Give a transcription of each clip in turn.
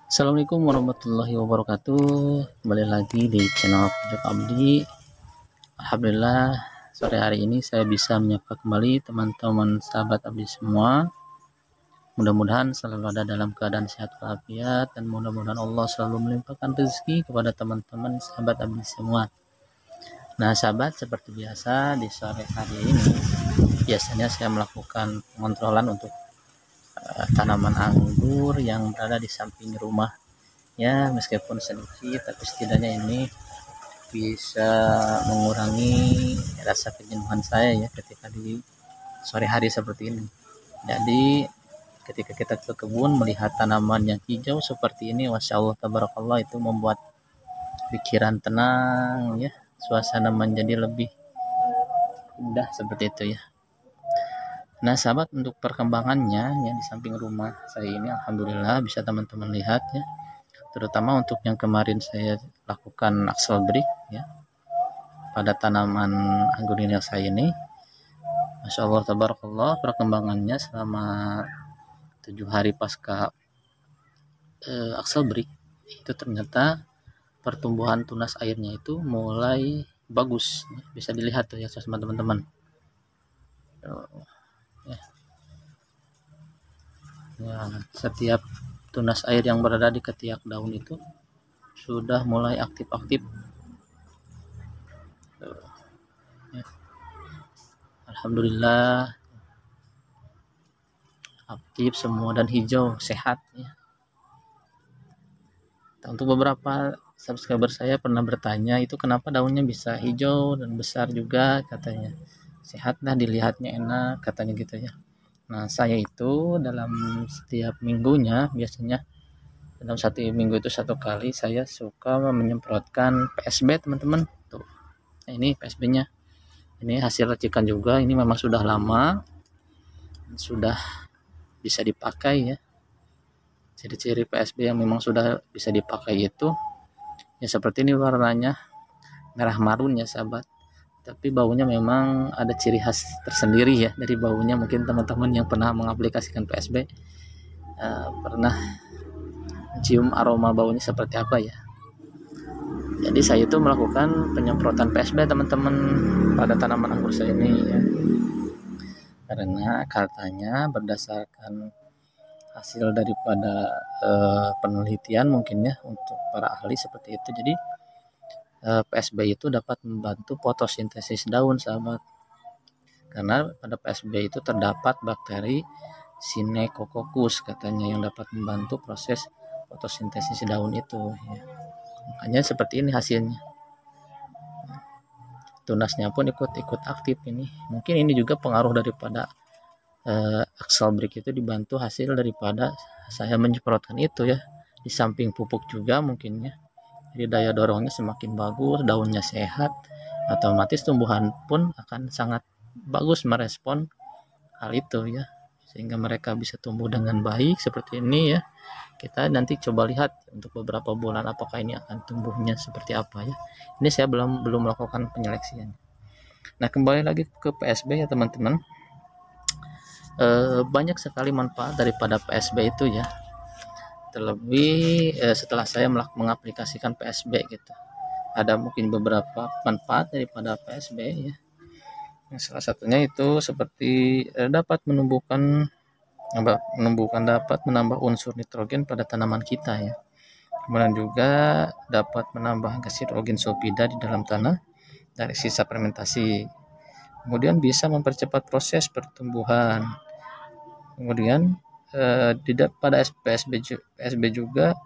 Assalamualaikum warahmatullahi wabarakatuh. Kembali lagi di channel Pojok Abdi. Alhamdulillah, sore hari ini saya bisa menyapa kembali teman-teman sahabat Abdi semua. Mudah-mudahan selalu ada dalam keadaan sehat walafiat, dan mudah-mudahan Allah selalu melimpahkan rezeki kepada teman-teman sahabat Abdi semua. Nah sahabat, seperti biasa di sore hari ini biasanya saya melakukan pengontrolan untuk tanaman anggur yang berada di samping rumah. Ya, meskipun sedikit, tapi setidaknya ini bisa mengurangi rasa kejenuhan saya ya ketika di sore hari seperti ini. Jadi ketika kita ke kebun melihat tanaman yang hijau seperti ini, masya Allah tabarakallah, itu membuat pikiran tenang ya, suasana menjadi lebih indah seperti itu ya. Nah sahabat, untuk perkembangannya ya di samping rumah saya ini alhamdulillah bisa teman-teman lihat ya, terutama untuk yang kemarin saya lakukan axle break ya pada tanaman anggur ini saya ini, masya Allah tabarakallah, perkembangannya selama 7 hari pasca axle break itu ternyata pertumbuhan tunas airnya itu mulai bagus, bisa dilihat tuh ya teman-teman ya, setiap tunas air yang berada di ketiak daun itu sudah mulai aktif-aktif. Ya. Alhamdulillah aktif semua dan hijau sehat ya. Untuk beberapa subscriber saya pernah bertanya itu kenapa daunnya bisa hijau dan besar juga, katanya sehat dah dilihatnya, enak katanya gitu ya. Nah saya itu dalam setiap minggunya, biasanya dalam satu minggu itu 1 kali saya suka menyemprotkan PSB teman-teman tuh. Nah, ini PSB nya ini hasil racikan juga, ini memang sudah lama, sudah bisa dipakai ya. Ciri-ciri PSB yang memang sudah bisa dipakai itu ya seperti ini, warnanya merah marun ya sahabat, tapi baunya memang ada ciri khas tersendiri ya dari baunya. Mungkin teman-teman yang pernah mengaplikasikan PSB pernah mencium aroma baunya seperti apa ya. Jadi saya itu melakukan penyemprotan PSB teman-teman pada tanaman anggur saya ini ya, karena katanya berdasarkan hasil daripada penelitian mungkin ya untuk para ahli seperti itu. Jadi PSB itu dapat membantu fotosintesis daun sahabat, karena pada PSB itu terdapat bakteri Sinecoccus katanya yang dapat membantu proses fotosintesis daun itu ya. Makanya seperti ini hasilnya, tunasnya pun ikut aktif ini. Mungkin ini juga pengaruh daripada axle break itu, dibantu hasil daripada saya menyemprotkan itu ya, di samping pupuk juga mungkin ya. Jadi daya dorongnya semakin bagus, daunnya sehat, otomatis tumbuhan pun akan sangat bagus merespon hal itu ya, sehingga mereka bisa tumbuh dengan baik seperti ini ya. Kita nanti coba lihat untuk beberapa bulan apakah ini akan tumbuhnya seperti apa ya. Ini saya belum melakukan penyeleksian. Nah kembali lagi ke PSB ya teman-teman, banyak sekali manfaat daripada PSB itu ya, terlebih setelah saya mengaplikasikan PSB gitu, ada mungkin beberapa manfaat daripada PSB ya. Salah satunya itu seperti dapat dapat menambah unsur nitrogen pada tanaman kita ya. Kemudian juga dapat menambah gas hidrogen sulfida di dalam tanah dari sisa fermentasi. Kemudian bisa mempercepat proses pertumbuhan. Kemudian pada PSB juga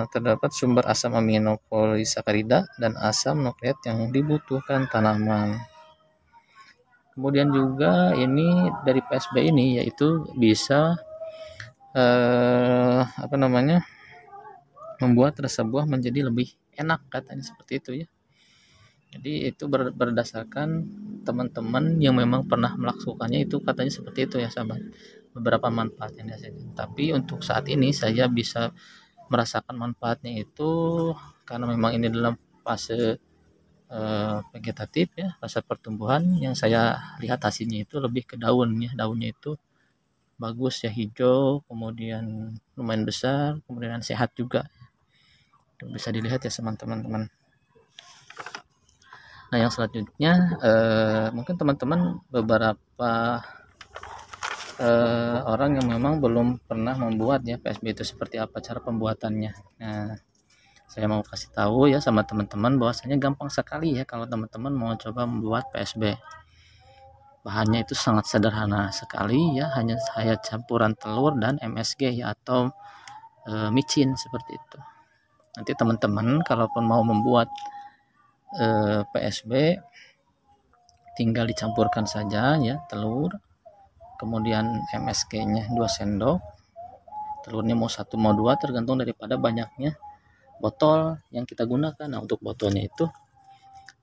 terdapat sumber asam amino polisakarida dan asam nukleat yang dibutuhkan tanaman. Kemudian juga ini dari PSB ini yaitu bisa membuat rasa buah menjadi lebih enak katanya seperti itu ya. Jadi itu berdasarkan teman-teman yang memang pernah melakukannya, itu katanya seperti itu ya sahabat, beberapa manfaatnya saja. Tapi untuk saat ini saya bisa merasakan manfaatnya itu karena memang ini dalam fase vegetatif ya, fase pertumbuhan. Yang saya lihat hasilnya itu lebih ke daunnya itu bagus ya, hijau, kemudian lumayan besar, kemudian sehat juga. Bisa dilihat ya teman-teman. Nah, yang selanjutnya mungkin teman-teman beberapa orang yang memang belum pernah membuat ya PSB itu seperti apa cara pembuatannya. Nah, saya mau kasih tahu ya sama teman-teman bahwasanya gampang sekali ya kalau teman-teman mau coba membuat PSB. Bahannya itu sangat sederhana sekali ya, hanya saya campuran telur dan MSG ya, atau micin seperti itu. Nanti teman-teman kalaupun mau membuat PSB tinggal dicampurkan saja ya, telur, kemudian MSG-nya 2 sendok, telurnya mau 1 mau 2 tergantung daripada banyaknya botol yang kita gunakan. Nah, untuk botolnya itu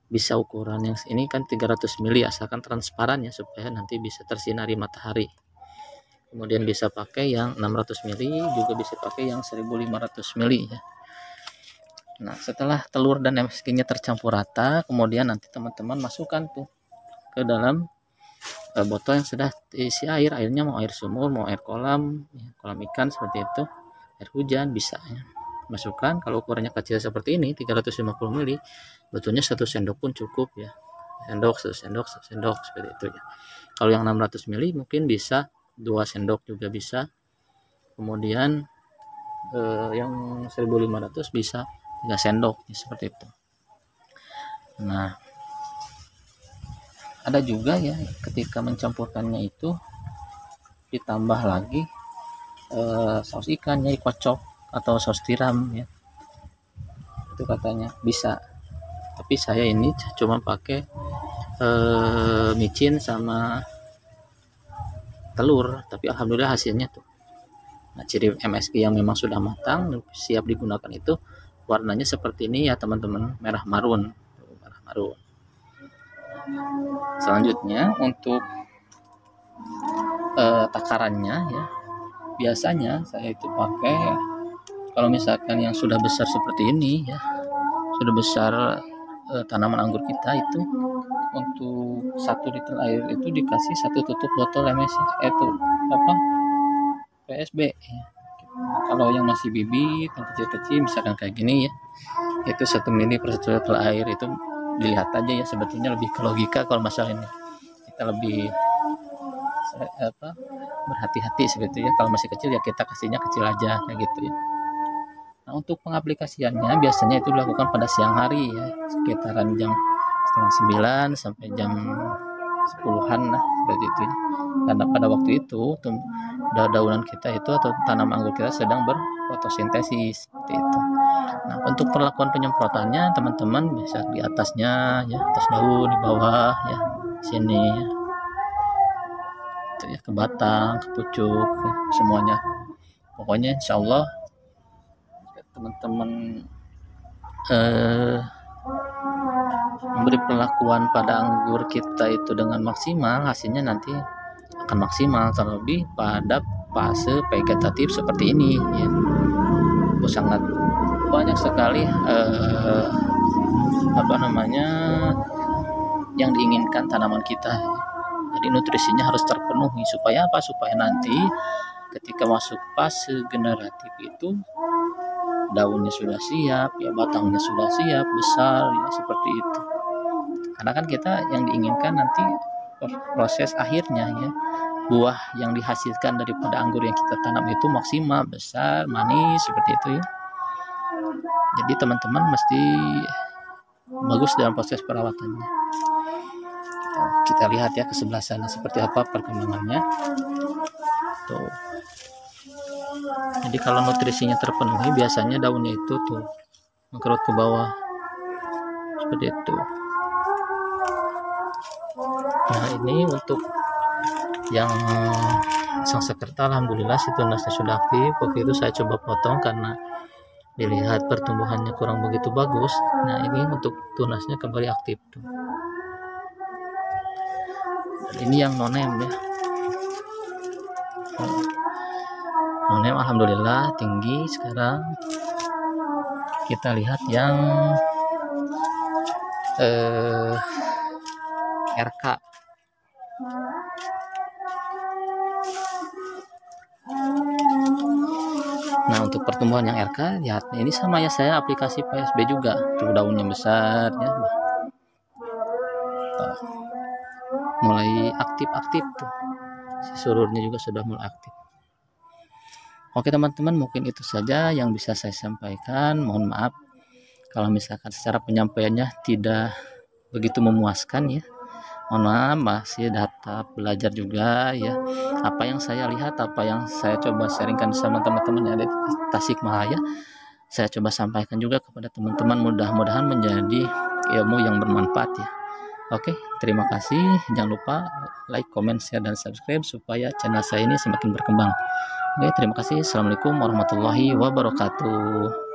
bisa ukuran yang ini kan 300 ml asalkan transparan ya, supaya nanti bisa tersinari matahari. Kemudian bisa pakai yang 600 ml, juga bisa pakai yang 1500 ml ya. Nah, setelah telur dan MSG-nya tercampur rata, kemudian nanti teman-teman masukkan tuh ke dalam botol yang sudah diisi air. Airnya mau air sumur, mau air kolam ya, kolam ikan seperti itu, air hujan bisa ya. Masukkan, kalau ukurannya kecil seperti ini 350 ml, betulnya 1 sendok pun cukup ya, sendok 1 sendok 1 sendok seperti itu ya. Kalau yang 600 ml mungkin bisa 2 sendok juga bisa, kemudian yang 1500 bisa 3 sendok ya, seperti itu. Nah, ada juga ya ketika mencampurkannya itu ditambah lagi saus ikan ya, kocok atau saus tiram ya, itu katanya bisa, tapi saya ini cuma pakai micin sama telur, tapi alhamdulillah hasilnya tuh. Nah, ciri MSG yang memang sudah matang siap digunakan itu warnanya seperti ini ya teman-teman, merah marun. Selanjutnya untuk takarannya ya, biasanya saya itu pakai, kalau misalkan yang sudah besar seperti ini ya, sudah besar tanaman anggur kita itu, untuk 1 liter air itu dikasih 1 tutup botol MSG itu PSB ya. Kalau yang masih bibit yang kecil-kecil misalkan kayak gini ya, itu 1 mili per 1 liter air. Itu dilihat aja ya, sebetulnya lebih ke logika kalau masalah ini, kita lebih berhati-hati sebetulnya. Kalau masih kecil ya kita kasihnya kecil aja kayak gitu ya. Nah, untuk pengaplikasiannya biasanya itu dilakukan pada siang hari ya, sekitaran jam 8:30 sampai jam 10-an lah seperti itu ya. Karena pada waktu itu daunan kita itu atau tanaman anggur kita sedang berfotosintesis seperti itu. Nah, untuk perlakuan penyemprotannya teman-teman bisa di atasnya ya, atas daun, di bawah ya, sini ya, itu ya, ke batang, ke pucuk ya, semuanya. Pokoknya insya Allah teman-teman memberi perlakuan pada anggur kita itu dengan maksimal, hasilnya nanti akan maksimal, terlebih pada fase vegetatif seperti ini ya. Sangat banyak sekali yang diinginkan tanaman kita ya. Jadi nutrisinya harus terpenuhi, supaya apa? Supaya nanti ketika masuk fase generatif itu daunnya sudah siap ya, batangnya sudah siap, besar ya, seperti itu. Karena kan kita yang diinginkan nanti proses akhirnya ya, buah yang dihasilkan daripada anggur yang kita tanam itu maksimal, besar, manis, seperti itu ya. Jadi teman-teman mesti bagus dalam proses perawatannya. Kita lihat ya ke sebelah sana seperti apa perkembangannya tuh. Jadi kalau nutrisinya terpenuhi biasanya daunnya itu tuh mengkerut ke bawah seperti itu. Nah, ini untuk yang sang sekerta, alhamdulillah si tunasnya sudah aktif. Waktu itu saya coba potong karena dilihat pertumbuhannya kurang begitu bagus. Nah, ini untuk tunasnya kembali aktif tuh. Dan ini yang nonem ya, nonem alhamdulillah tinggi. Sekarang kita lihat yang RK. Nah, untuk pertumbuhan yang RK, lihat ini sama ya, saya aplikasi PSB juga. Tuh daunnya besar ya. Tuh, mulai aktif-aktif tuh. Si sururnya juga sudah mulai aktif. Oke teman-teman, mungkin itu saja yang bisa saya sampaikan. Mohon maaf kalau misalkan secara penyampaiannya tidak begitu memuaskan ya. Mohon maaf, masih data belajar juga ya. Apa yang saya lihat, apa yang saya coba sharingkan sama teman-teman yang ada di Tasikmalaya, saya coba sampaikan juga kepada teman-teman, mudah-mudahan menjadi ilmu yang bermanfaat ya. Oke, terima kasih. Jangan lupa like, comment, share, dan subscribe supaya channel saya ini semakin berkembang. Oke, terima kasih. Assalamualaikum warahmatullahi wabarakatuh.